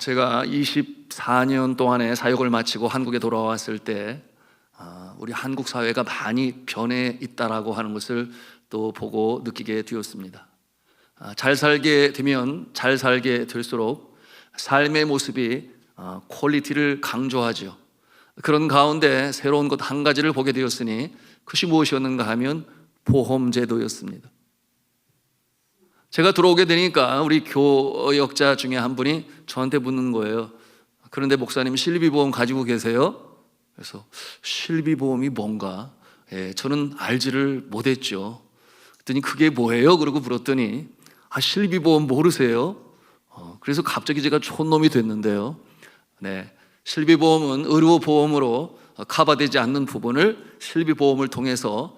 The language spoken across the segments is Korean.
제가 24년 동안의 사역을 마치고 한국에 돌아왔을 때 우리 한국 사회가 많이 변해 있다라고 하는 것을 또 보고 느끼게 되었습니다. 잘 살게 되면 잘 살게 될수록 삶의 모습이 퀄리티를 강조하죠. 그런 가운데 새로운 것 한 가지를 보게 되었으니 그것이 무엇이었는가 하면 보험제도였습니다. 제가 들어오게 되니까 우리 교역자 중에 한 분이 저한테 묻는 거예요. 그런데 목사님 실비보험 가지고 계세요? 그래서 실비보험이 뭔가? 저는 알지를 못했죠. 그랬더니 그게 뭐예요? 그러고 물었더니 실비보험 모르세요? 그래서 갑자기 제가 촌놈이 됐는데요. 실비보험은 의료보험으로 커버되지 않는 부분을 실비보험을 통해서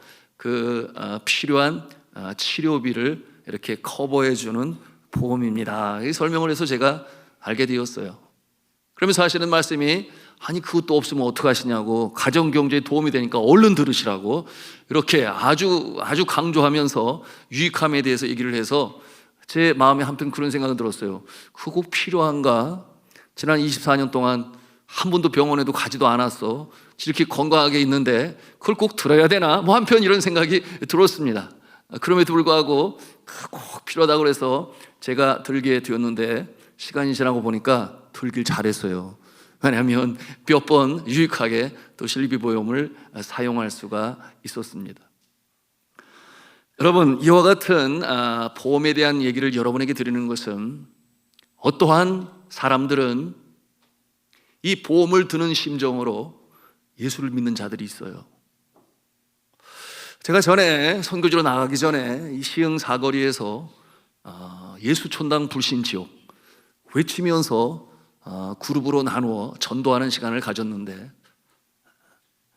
필요한 치료비를 이렇게 커버해주는 보험입니다. 이 설명을 해서 제가 알게 되었어요. 그러면서 하시는 말씀이 그것도 없으면 어떡하시냐고, 가정경제에 도움이 되니까 얼른 들으시라고 이렇게 아주 강조하면서 유익함에 대해서 얘기를 해서 제 마음에 한편 그런 생각이 들었어요. 그거 꼭 필요한가? 지난 24년 동안 한 번도 병원에도 가지도 않았어. 이렇게 건강하게 있는데 그걸 꼭 들어야 되나? 한편 이런 생각이 들었습니다. 그럼에도 불구하고 꼭 필요하다고 해서 제가 들게 되었는데 시간이 지나고 보니까 들길 잘했어요. 왜냐하면 몇 번 유익하게 또 실비보험을 사용할 수가 있었습니다. 여러분, 이와 같은 보험에 대한 얘기를 여러분에게 드리는 것은 어떠한 사람들은 이 보험을 드는 심정으로 예수를 믿는 자들이 있어요. 제가 전에 선교지로 나가기 전에 이 시흥 사거리에서 예수 촌당 불신 지옥 외치면서 그룹으로 나누어 전도하는 시간을 가졌는데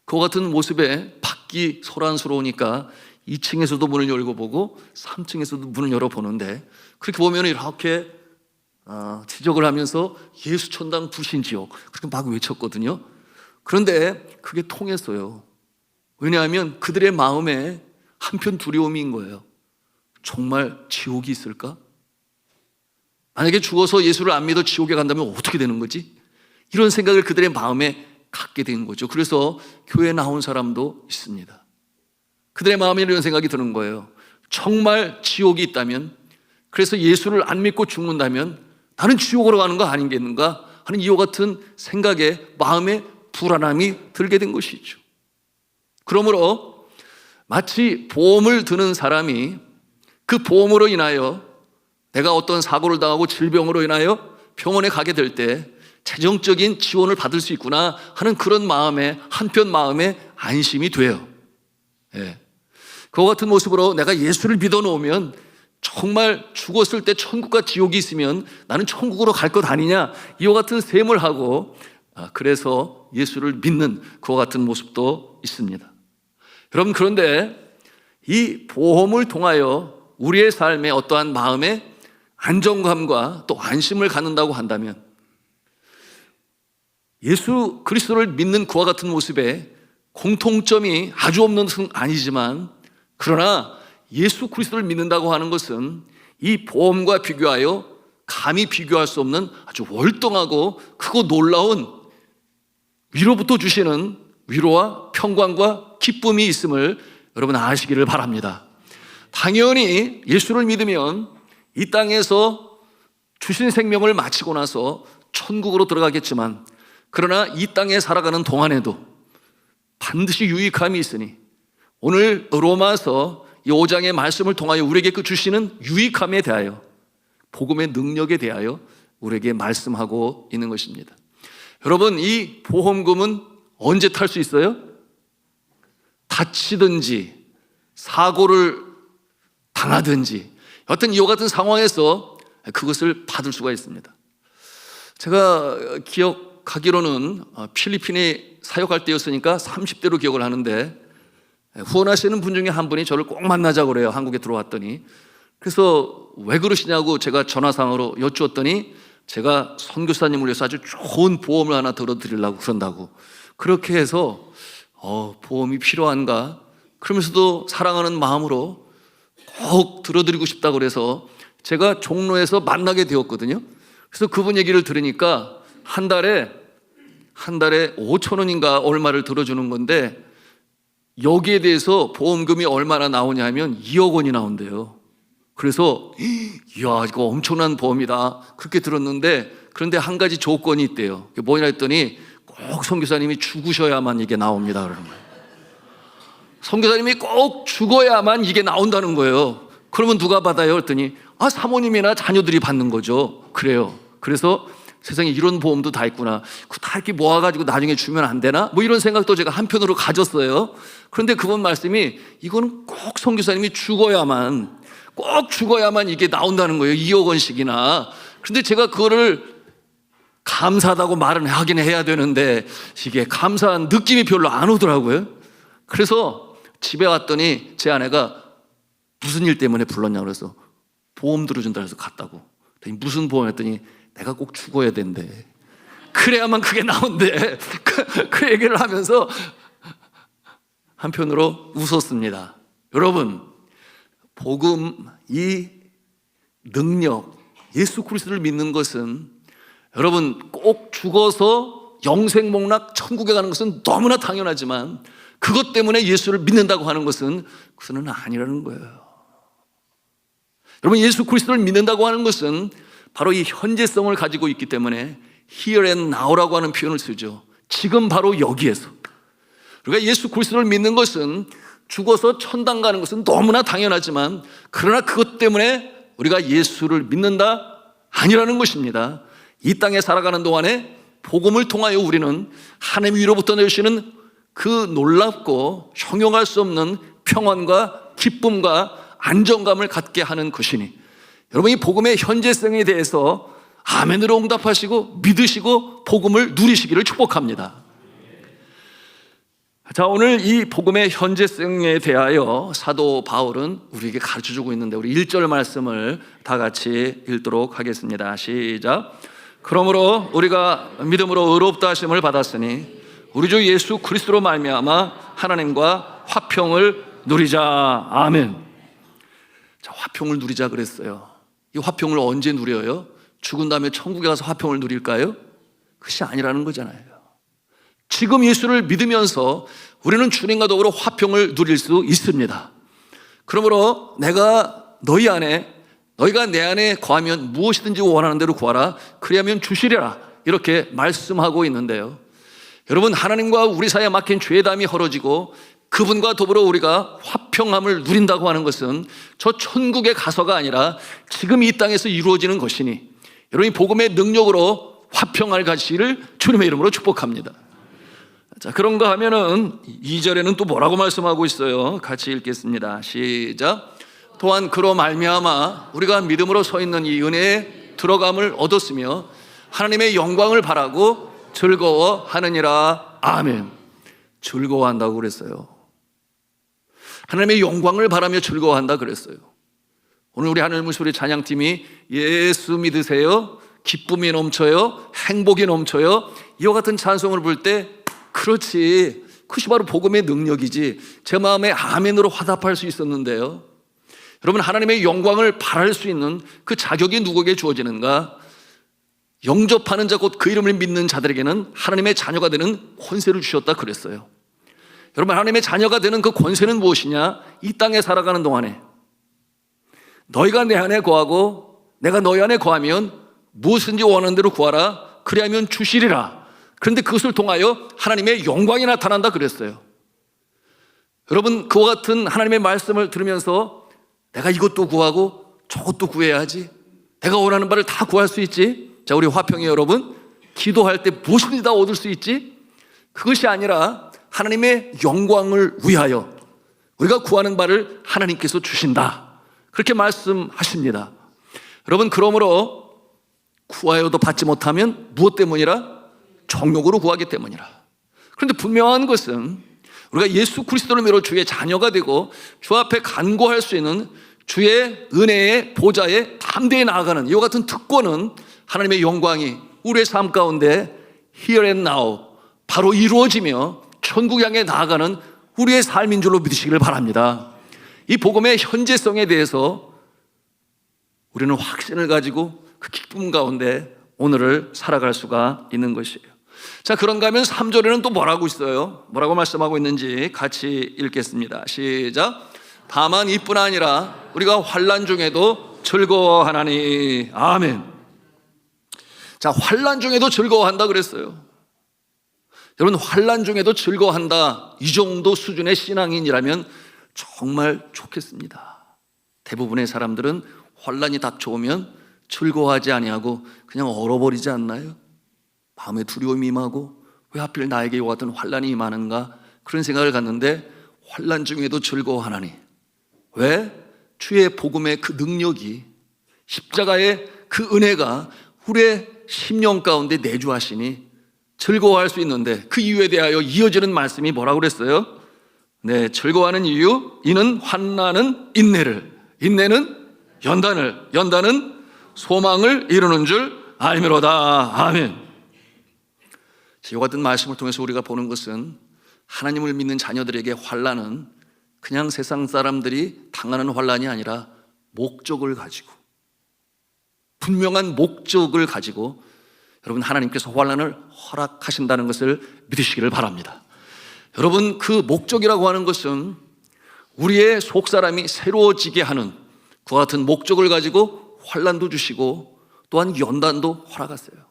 그와 같은 모습에 밖이 소란스러우니까 2층에서도 문을 열고 보고 3층에서도 문을 열어보는데 그렇게 보면 이렇게 지적을 하면서 예수 촌당 불신 지옥 그렇게 막 외쳤거든요. 그런데 그게 통했어요. 왜냐하면 그들의 마음에 한편 두려움인 거예요. 정말 지옥이 있을까? 만약에 죽어서 예수를 안 믿어 지옥에 간다면 어떻게 되는 거지? 이런 생각을 그들의 마음에 갖게 된 거죠. 그래서 교회에 나온 사람도 있습니다. 그들의 마음에 이런 생각이 드는 거예요. 정말 지옥이 있다면, 그래서 예수를 안 믿고 죽는다면 나는 지옥으로 가는 거 아니겠는가 하는 이와 같은 생각에 마음에 불안함이 들게 된 것이죠. 그러므로 마치 보험을 드는 사람이 그 보험으로 인하여 내가 어떤 사고를 당하고 질병으로 인하여 병원에 가게 될 때 재정적인 지원을 받을 수 있구나 하는 그런 마음에 한편 마음에 안심이 돼요. 그와 같은 모습으로 내가 예수를 믿어 놓으면 정말 죽었을 때 천국과 지옥이 있으면 나는 천국으로 갈 것 아니냐 이와 같은 셈을 하고 그래서 예수를 믿는 그와 같은 모습도 있습니다. 여러분, 그런데 이 보험을 통하여 우리의 삶에 어떠한 마음의 안정감과 또 안심을 갖는다고 한다면 예수 그리스도를 믿는 그와 같은 모습에 공통점이 아주 없는 것은 아니지만 그러나 예수 그리스도를 믿는다고 하는 것은 이 보험과 비교하여 감히 비교할 수 없는 아주 월등하고 크고 놀라운 위로부터 주시는 위로와 평강과 기쁨이 있음을 여러분 아시기를 바랍니다. 당연히 예수를 믿으면 이 땅에서 주신 생명을 마치고 나서 천국으로 들어가겠지만 그러나 이 땅에 살아가는 동안에도 반드시 유익함이 있으니 오늘 로마서 이 5장의 말씀을 통하여 우리에게 그 주시는 유익함에 대하여 복음의 능력에 대하여 우리에게 말씀하고 있는 것입니다. 여러분, 이 보험금은 언제 탈 수 있어요? 다치든지 사고를 당하든지 여하튼 이와 같은 상황에서 그것을 받을 수가 있습니다. 제가 기억하기로는 필리핀에 사역할 때였으니까 30대로 기억을 하는데 후원하시는 분 중에 한 분이 저를 꼭 만나자고 그래요. 한국에 들어왔더니. 그래서 왜 그러시냐고 제가 전화상으로 여쭈었더니 제가 선교사님을 위해서 아주 좋은 보험을 하나 들어드리려고 그런다고. 그렇게 해서 보험이 필요한가? 그러면서도 사랑하는 마음으로 꼭 들어드리고 싶다고 그래서 제가 종로에서 만나게 되었거든요. 그래서 그분 얘기를 들으니까 한 달에 5천 원인가 얼마를 들어주는 건데 여기에 대해서 보험금이 얼마나 나오냐 하면 2억 원이 나온대요. 그래서 이야, 이거 엄청난 보험이다 그렇게 들었는데, 그런데 한 가지 조건이 있대요. 그게 뭐냐 했더니 꼭 선교사님이 죽으셔야만 이게 나옵니다 그러는 거예요. 선교사님이 꼭 죽어야만 이게 나온다는 거예요. 그러면 누가 받아요? 그랬더니 사모님이나 자녀들이 받는 거죠. 그래요. 그래서 세상에 이런 보험도 다 있구나. 그거 다 이렇게 모아가지고 나중에 주면 안 되나? 뭐 이런 생각도 제가 한편으로 가졌어요. 그런데 그분 말씀이 이거는 꼭 선교사님이 꼭 죽어야만 이게 나온다는 거예요. 2억 원씩이나. 그런데 제가 그거를 감사하다고 말은 하긴 해야 되는데 이게 감사한 느낌이 별로 안 오더라고요. 그래서 집에 왔더니 제 아내가 무슨 일 때문에 불렀냐고 그래서 보험 들어준다 해서 갔다고. 무슨 보험 했더니 내가 꼭 죽어야 된대. 그래야만 그게 나온대. 그 얘기를 하면서 한편으로 웃었습니다. 여러분, 복음, 이 능력, 예수 그리스도를 믿는 것은 여러분 꼭 죽어서 영생복락 천국에 가는 것은 너무나 당연하지만 그것 때문에 예수를 믿는다고 하는 것은 그것은 아니라는 거예요. 여러분, 예수 그리스도를 믿는다고 하는 것은 바로 이 현재성을 가지고 있기 때문에 here and now라고 하는 표현을 쓰죠. 지금 바로 여기에서. 그러니까 예수 그리스도를 믿는 것은 죽어서 천당 가는 것은 너무나 당연하지만 그러나 그것 때문에 우리가 예수를 믿는다? 아니라는 것입니다. 이 땅에 살아가는 동안에 복음을 통하여 우리는 하나님 위로부터 내주시는 그 놀랍고 형용할 수 없는 평안과 기쁨과 안정감을 갖게 하는 것이니 여러분, 이 복음의 현재성에 대해서 아멘으로 응답하시고 믿으시고 복음을 누리시기를 축복합니다. 자, 오늘 이 복음의 현재성에 대하여 사도 바울은 우리에게 가르쳐주고 있는데 우리 1절 말씀을 다 같이 읽도록 하겠습니다. 시작. 그러므로 우리가 믿음으로 의롭다 하심을 받았으니 우리 주 예수 그리스도로 말미암아 하나님과 화평을 누리자. 아멘. 자, 화평을 누리자 그랬어요. 이 화평을 언제 누려요? 죽은 다음에 천국에 가서 화평을 누릴까요? 그것이 아니라는 거잖아요. 지금 예수를 믿으면서 우리는 주님과 더불어 화평을 누릴 수 있습니다. 그러므로 내가 너희가 내 안에 거하면 무엇이든지 원하는 대로 구하라. 그리하면 주시리라. 이렇게 말씀하고 있는데요. 여러분, 하나님과 우리 사이에 막힌 죄담이 헐어지고 그분과 더불어 우리가 화평함을 누린다고 하는 것은 저 천국에 가서가 아니라 지금 이 땅에서 이루어지는 것이니 여러분이 복음의 능력으로 화평을 가지시기를 주님의 이름으로 축복합니다. 자, 그런가 하면은 2절에는 또 뭐라고 말씀하고 있어요? 같이 읽겠습니다. 시작. 또한 그로 말미암아 우리가 믿음으로 서 있는 이 은혜에 들어감을 얻었으며 하나님의 영광을 바라고 즐거워하느니라. 아멘. 즐거워한다고 그랬어요. 하나님의 영광을 바라며 즐거워한다 그랬어요. 오늘 우리 하늘 문소리 찬양팀이 예수 믿으세요, 기쁨이 넘쳐요, 행복이 넘쳐요, 이와 같은 찬송을 부를 때 그렇지, 그것이 바로 복음의 능력이지, 제 마음에 아멘으로 화답할 수 있었는데요. 여러분, 하나님의 영광을 바랄 수 있는 그 자격이 누구에게 주어지는가? 영접하는 자, 곧 그 이름을 믿는 자들에게는 하나님의 자녀가 되는 권세를 주셨다 그랬어요. 여러분, 하나님의 자녀가 되는 그 권세는 무엇이냐? 이 땅에 살아가는 동안에 너희가 내 안에 거하고 내가 너희 안에 거하면 무엇인지 원하는 대로 구하라. 그리하면 주시리라. 그런데 그것을 통하여 하나님의 영광이 나타난다 그랬어요. 여러분, 그와 같은 하나님의 말씀을 들으면서 내가 이것도 구하고 저것도 구해야지, 내가 원하는 바를 다 구할 수 있지. 자, 우리 화평의 여러분, 기도할 때 무엇이든지 다 얻을 수 있지? 그것이 아니라 하나님의 영광을 위하여 우리가 구하는 바를 하나님께서 주신다, 그렇게 말씀하십니다. 여러분, 그러므로 구하여도 받지 못하면 무엇 때문이라? 정욕으로 구하기 때문이라. 그런데 분명한 것은 우리가 예수 그리스도를 믿어 주의 자녀가 되고 주 앞에 간구할 수 있는 주의 은혜의 보좌에 담대히 나아가는 이와 같은 특권은 하나님의 영광이 우리의 삶 가운데 here and now 바로 이루어지며 천국 향해 나아가는 우리의 삶인 줄로 믿으시기를 바랍니다. 이 복음의 현재성에 대해서 우리는 확신을 가지고 그 기쁨 가운데 오늘을 살아갈 수가 있는 것이에요. 자, 그런가 하면 3절에는 또 뭐라고 있어요? 뭐라고 말씀하고 있는지 같이 읽겠습니다. 시작. 다만 이뿐 아니라 우리가 환난 중에도 즐거워하나니. 아멘. 자, 환난 중에도 즐거워한다 그랬어요. 여러분, 환난 중에도 즐거워한다, 이 정도 수준의 신앙인이라면 정말 좋겠습니다. 대부분의 사람들은 환난이 닥쳐오면 즐거워하지 아니하고 그냥 얼어버리지 않나요? 마음에 두려움이 임하고 왜 하필 나에게 이와 같은 환난이 임하는가, 그런 생각을 갖는데 환난 중에도 즐거워하나니. 왜? 주의 복음의 그 능력이, 십자가의 그 은혜가 우리의 심령 가운데 내주하시니 즐거워할 수 있는데, 그 이유에 대하여 이어지는 말씀이 뭐라고 그랬어요? 네, 즐거워하는 이유, 이는 환난은 인내를, 인내는 연단을, 연단은 소망을 이루는 줄 알미로다. 아멘. 이와 같은 말씀을 통해서 우리가 보는 것은, 하나님을 믿는 자녀들에게 환난은 그냥 세상 사람들이 당하는 환난이 아니라 목적을 가지고, 분명한 목적을 가지고 여러분, 하나님께서 환난을 허락하신다는 것을 믿으시기를 바랍니다. 여러분, 그 목적이라고 하는 것은 우리의 속사람이 새로워지게 하는 그와 같은 목적을 가지고 환난도 주시고 또한 연단도 허락하세요.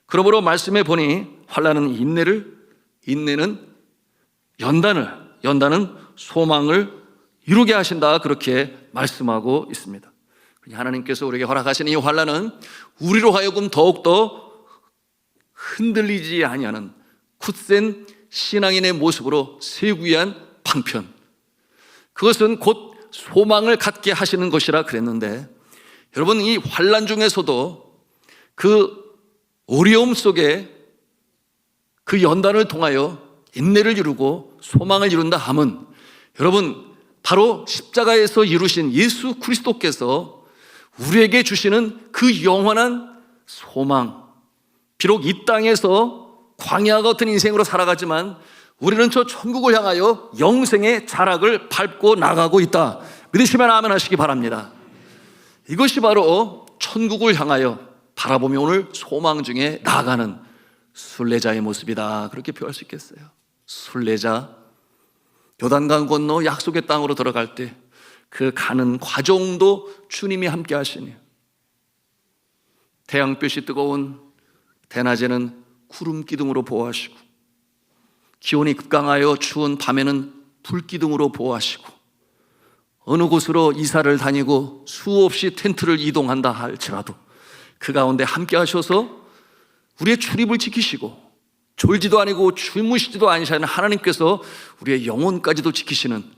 그러므로 말씀해 보니 환난은 인내를, 인내는 연단을, 연단은 소망을 이루게 하신다, 그렇게 말씀하고 있습니다. 하나님께서 우리에게 허락하신 이 환난은 우리로 하여금 더욱더 흔들리지 아니하는 굳센 신앙인의 모습으로 세우기 위한 방편, 그것은 곧 소망을 갖게 하시는 것이라 그랬는데, 여러분, 이 환난 중에서도 그 어려움 속에 그 연단을 통하여 인내를 이루고 소망을 이룬다 함은, 여러분, 바로 십자가에서 이루신 예수 그리스도께서 우리에게 주시는 그 영원한 소망, 비록 이 땅에서 광야 같은 인생으로 살아가지만 우리는 저 천국을 향하여 영생의 자락을 밟고 나가고 있다, 믿으시면 아멘 하시기 바랍니다. 이것이 바로 천국을 향하여 바라보며 오늘 소망 중에 나아가는 순례자의 모습이다, 그렇게 표현할 수 있겠어요. 순례자, 요단강 건너 약속의 땅으로 들어갈 때 그 가는 과정도 주님이 함께 하시니, 태양볕이 뜨거운 대낮에는 구름 기둥으로 보호하시고, 기온이 급강하여 추운 밤에는 불 기둥으로 보호하시고, 어느 곳으로 이사를 다니고 수없이 텐트를 이동한다 할지라도 그 가운데 함께 하셔서 우리의 출입을 지키시고, 졸지도 아니고 주무시지도 아니시는 하나님께서 우리의 영혼까지도 지키시는,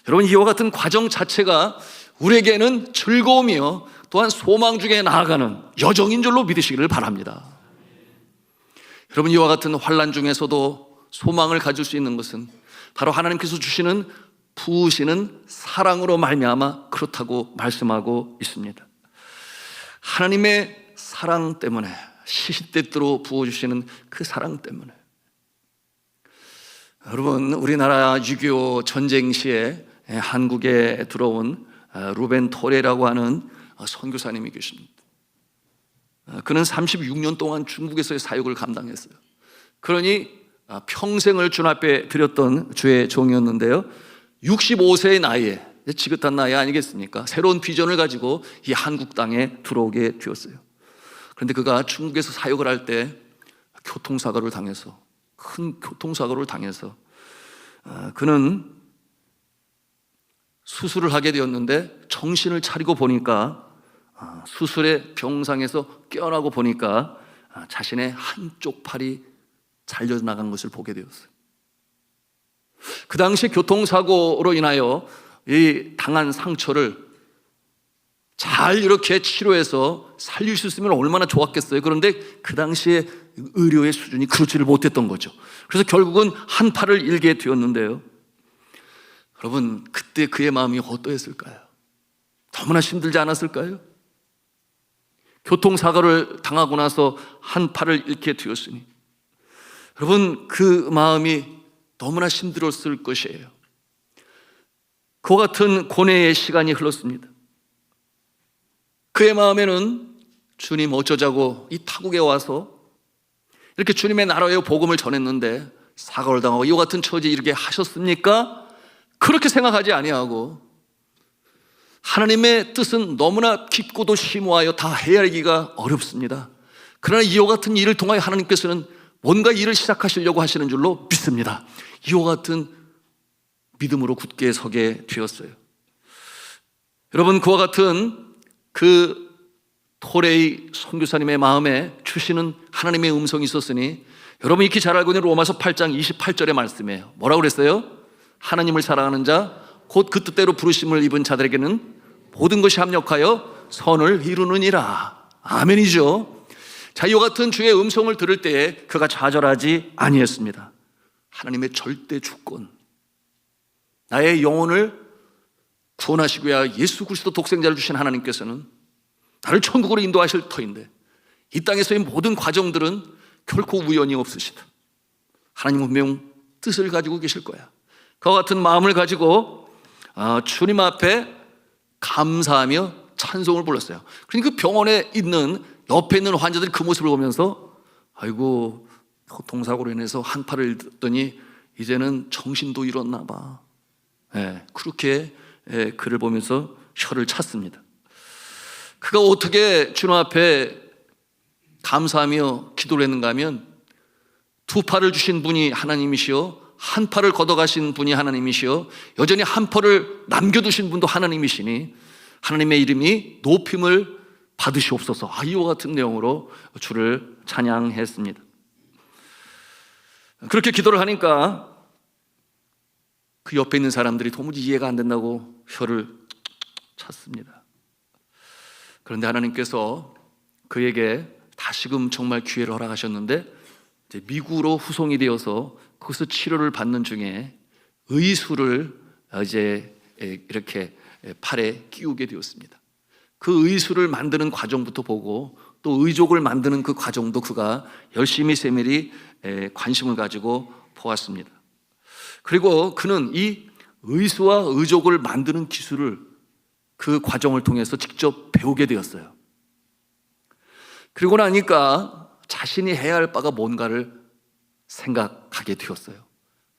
여러분, 이와 같은 과정 자체가 우리에게는 즐거움이요 또한 소망 중에 나아가는 여정인 줄로 믿으시기를 바랍니다. 여러분, 이와 같은 환난 중에서도 소망을 가질 수 있는 것은 바로 하나님께서 주시는 부으시는 사랑으로 말미암아 그렇다고 말씀하고 있습니다. 하나님의 사랑 때문에, 시시때때로 부어주시는 그 사랑 때문에. 여러분, 우리나라 6.25 전쟁 시에 한국에 들어온 루벤 토레라고 하는 선교사님이 계십니다. 그는 36년 동안 중국에서의 사역을 감당했어요. 그러니 평생을 주 앞에 드렸던 주의 종이었는데요, 65세의 나이에, 지긋한 나이 아니겠습니까? 새로운 비전을 가지고 이 한국 땅에 들어오게 되었어요. 그런데 그가 중국에서 사역을 할 때 교통사고를 당해서, 큰 교통사고를 당해서 그는 수술을 하게 되었는데, 정신을 차리고 보니까 수술의 병상에서 깨어나고 보니까 자신의 한쪽 팔이 잘려나간 것을 보게 되었어요. 그 당시 교통사고로 인하여 이 당한 상처를 잘 이렇게 치료해서 살릴 수 있으면 얼마나 좋았겠어요. 그런데 그 당시에 의료의 수준이 그렇지를 못했던 거죠. 그래서 결국은 한 팔을 잃게 되었는데요, 여러분, 그때 그의 마음이 어떠했을까요? 너무나 힘들지 않았을까요? 교통사고를 당하고 나서 한 팔을 잃게 되었으니 여러분, 그 마음이 너무나 힘들었을 것이에요. 그와 같은 고뇌의 시간이 흘렀습니다. 그의 마음에는 주님 어쩌자고 이 타국에 와서 이렇게 주님의 나라의 복음을 전했는데 사고를 당하고 이와 같은 처지에 이렇게 하셨습니까? 그렇게 생각하지 아니하고 하나님의 뜻은 너무나 깊고도 심오하여 다 헤아리기가 어렵습니다. 그러나 이와 같은 일을 통하여 하나님께서는 뭔가 일을 시작하시려고 하시는 줄로 믿습니다. 이와 같은 믿음으로 굳게 서게 되었어요. 여러분, 그와 같은 그 토레이 선교사님의 마음에 주시는 하나님의 음성이 있었으니 여러분 익히 잘 알고 있는 로마서 8장 28절의 말씀이에요. 뭐라고 그랬어요? 하나님을 사랑하는 자 곧 그 뜻대로 부르심을 입은 자들에게는 모든 것이 합력하여 선을 이루느니라. 아멘이죠. 자, 이와 같은 주의 음성을 들을 때에 그가 좌절하지 아니했습니다. 하나님의 절대 주권, 나의 영혼을 구원하시고야 예수 그리스도 독생자를 주신 하나님께서는 나를 천국으로 인도하실 터인데 이 땅에서의 모든 과정들은 결코 우연이 없으시다. 하나님은 분명 뜻을 가지고 계실 거야. 그와 같은 마음을 가지고 주님 앞에 감사하며 찬송을 불렀어요. 그러니까 그 병원에 있는 옆에 있는 환자들이 그 모습을 보면서 아이고, 교통사고로 인해서 한 팔을 잃었더니 이제는 정신도 잃었나 봐. 그렇게 그를 보면서 혀를 찼습니다. 그가 어떻게 주님 앞에 감사하며 기도를 했는가 하면 두 팔을 주신 분이 하나님이시요 한 팔을 걷어가신 분이 하나님이시요 여전히 한 팔을 남겨두신 분도 하나님이시니 하나님의 이름이 높임을 받으시옵소서. 이와 같은 내용으로 주를 찬양했습니다. 그렇게 기도를 하니까 그 옆에 있는 사람들이 도무지 이해가 안 된다고 혀를 찼습니다. 그런데 하나님께서 그에게 다시금 정말 기회를 허락하셨는데 이제 미국으로 후송이 되어서 거기서 치료를 받는 중에 의수를 이제 이렇게 팔에 끼우게 되었습니다. 그 의수를 만드는 과정부터 보고 또 의족을 만드는 그 과정도 그가 열심히 세밀히 관심을 가지고 보았습니다. 그리고 그는 이 의수와 의족을 만드는 기술을 그 과정을 통해서 직접 배우게 되었어요. 그리고 나니까 자신이 해야 할 바가 뭔가를 생각하게 되었어요.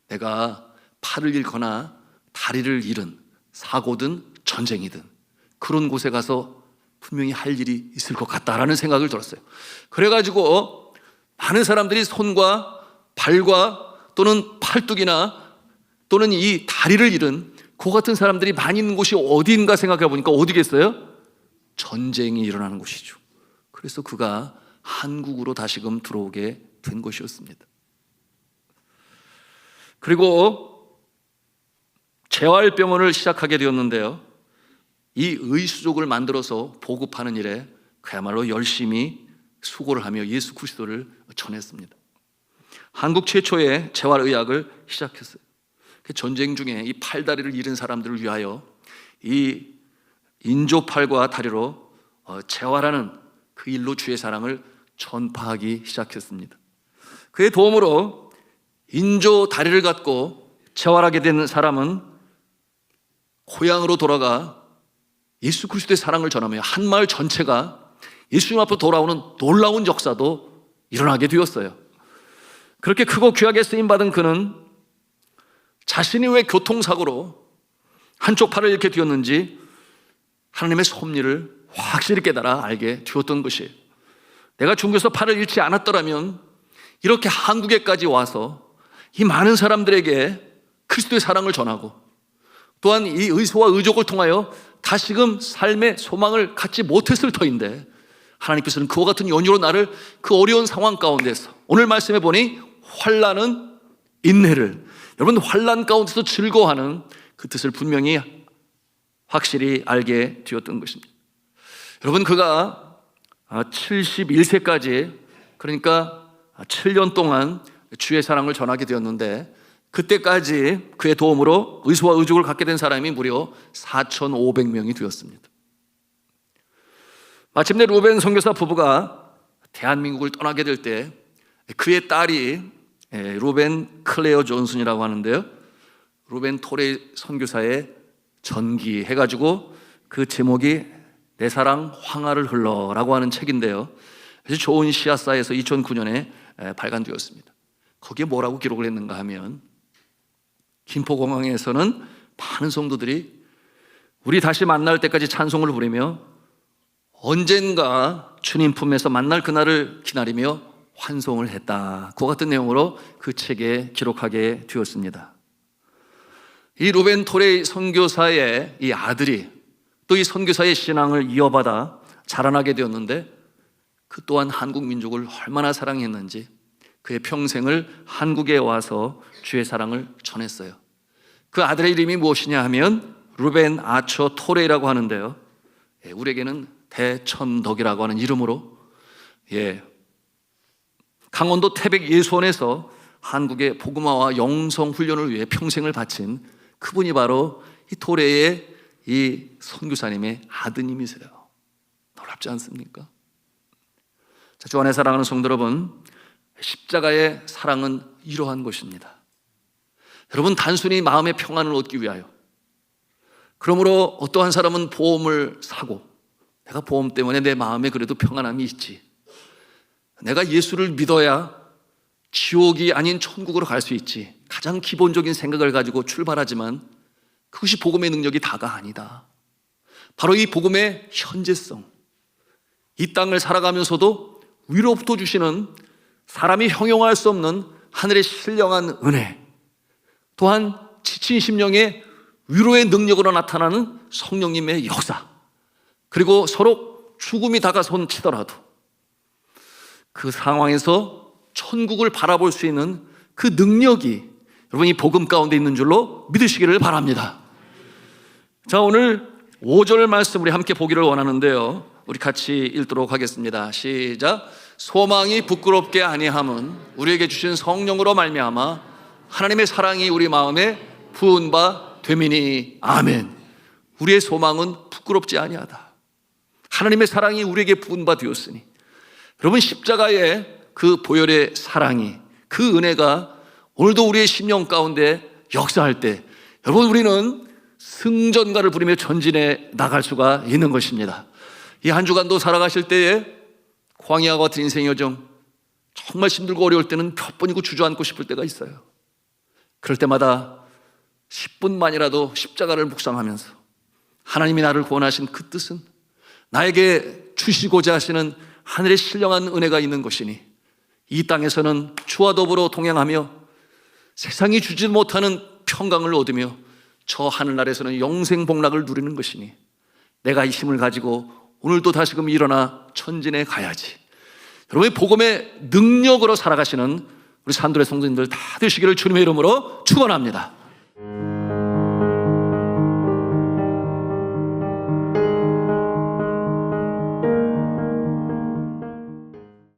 내가 팔을 잃거나 다리를 잃은 사고든 전쟁이든 그런 곳에 가서 분명히 할 일이 있을 것 같다라는 생각을 들었어요. 그래가지고 많은 사람들이 손과 발과 또는 팔뚝이나 또는 이 다리를 잃은 그 같은 사람들이 많이 있는 곳이 어디인가 생각해 보니까 어디겠어요? 전쟁이 일어나는 곳이죠. 그래서 그가 한국으로 다시금 들어오게 된 것이었습니다. 그리고 재활병원을 시작하게 되었는데요, 이 의수족을 만들어서 보급하는 일에 그야말로 열심히 수고를 하며 예수 그리스도를 전했습니다. 한국 최초의 재활의학을 시작했어요. 전쟁 중에 이 팔다리를 잃은 사람들을 위하여 이 인조팔과 다리로 재활하는 그 일로 주의 사랑을 전파하기 시작했습니다. 그의 도움으로 인조 다리를 갖고 재활하게 된 사람은 고향으로 돌아가 예수 그리스도의 사랑을 전하며 한 마을 전체가 예수님 앞으로 돌아오는 놀라운 역사도 일어나게 되었어요. 그렇게 크고 귀하게 쓰임받은 그는 자신이 왜 교통사고로 한쪽 팔을 잃게 되었는지 하나님의 섭리를 확실히 깨달아 알게 되었던 것이에요. 내가 중국에서 팔을 잃지 않았더라면 이렇게 한국에까지 와서 이 많은 사람들에게 그리스도의 사랑을 전하고 또한 이 의소와 의족을 통하여 다시금 삶의 소망을 갖지 못했을 터인데 하나님께서는 그와 같은 연유로 나를 그 어려운 상황 가운데서 오늘 말씀해 보니 환난은 인내를, 여러분 환난 가운데서 즐거워하는 그 뜻을 분명히 확실히 알게 되었던 것입니다. 여러분 그가 71세까지 그러니까 7년 동안 주의 사랑을 전하게 되었는데 그때까지 그의 도움으로 의소와 의족을 갖게 된 사람이 무려 4,500명이 되었습니다. 마침내 루벤 선교사 부부가 대한민국을 떠나게 될 때 그의 딸이 루벤 클레어 존슨이라고 하는데요, 루벤 토레 선교사의 전기 해가지고 그 제목이 내 사랑 황하를 흘러라고 하는 책인데요, 아주 좋은 시아사에서 2009년에 발간되었습니다. 거기에 뭐라고 기록을 했는가 하면, 김포공항에서는 많은 성도들이 우리 다시 만날 때까지 찬송을 부르며 언젠가 주님 품에서 만날 그날을 기다리며 환송을 했다. 그 같은 내용으로 그 책에 기록하게 되었습니다. 이 루벤 토레이 선교사의 이 아들이 또 이 선교사의 신앙을 이어받아 자라나게 되었는데, 그 또한 한국 민족을 얼마나 사랑했는지 그의 평생을 한국에 와서 주의 사랑을 전했어요. 그 아들의 이름이 무엇이냐 하면 루벤 아처 토레이라고 하는데요, 우리에게는 대천덕이라고 하는 이름으로 강원도 태백 예수원에서 한국의 복음화와 영성 훈련을 위해 평생을 바친 그분이 바로 이 토레의 이 선교사님의 아드님이세요. 놀랍지 않습니까? 자, 주 안에 사랑하는 성도 여러분, 십자가의 사랑은 이러한 것입니다. 여러분, 단순히 마음의 평안을 얻기 위하여, 그러므로 어떠한 사람은 보험을 사고, 내가 보험 때문에 내 마음에 그래도 평안함이 있지, 내가 예수를 믿어야 지옥이 아닌 천국으로 갈 수 있지, 가장 기본적인 생각을 가지고 출발하지만 그것이 복음의 능력이 다가 아니다. 바로 이 복음의 현재성, 이 땅을 살아가면서도 위로부터 주시는 사람이 형용할 수 없는 하늘의 신령한 은혜, 또한 지친 심령의 위로의 능력으로 나타나는 성령님의 역사, 그리고 서로 죽음이 다가선 치더라도 그 상황에서 천국을 바라볼 수 있는 그 능력이 여러분 이 복음 가운데 있는 줄로 믿으시기를 바랍니다. 자, 오늘 5절 말씀 우리 함께 보기를 원하는데요, 우리 같이 읽도록 하겠습니다. 시작. 소망이 부끄럽게 아니함은 우리에게 주신 성령으로 말미암아 하나님의 사랑이 우리 마음에 부은 바 되미니. 아멘. 우리의 소망은 부끄럽지 아니하다. 하나님의 사랑이 우리에게 부은 바 되었으니, 여러분 십자가의 그 보혈의 사랑이, 그 은혜가 오늘도 우리의 심령 가운데 역사할 때 여러분 우리는 승전가를 부리며 전진해 나갈 수가 있는 것입니다. 이 한 주간도 살아가실 때에 광야와 같은 인생의 여정, 정말 힘들고 어려울 때는 몇 번이고 주저앉고 싶을 때가 있어요. 그럴 때마다 10분만이라도 십자가를 묵상하면서 하나님이 나를 구원하신 그 뜻은 나에게 주시고자 하시는 하늘의 신령한 은혜가 있는 것이니, 이 땅에서는 주와 더불어 동행하며 세상이 주지 못하는 평강을 얻으며 저 하늘나라에서는 영생 복락을 누리는 것이니, 내가 이 힘을 가지고 오늘도 다시금 일어나 천진에 가야지. 여러분의 복음의 능력으로 살아가시는 우리 산돌의 성도님들 다 되시기를 주님의 이름으로 축원합니다.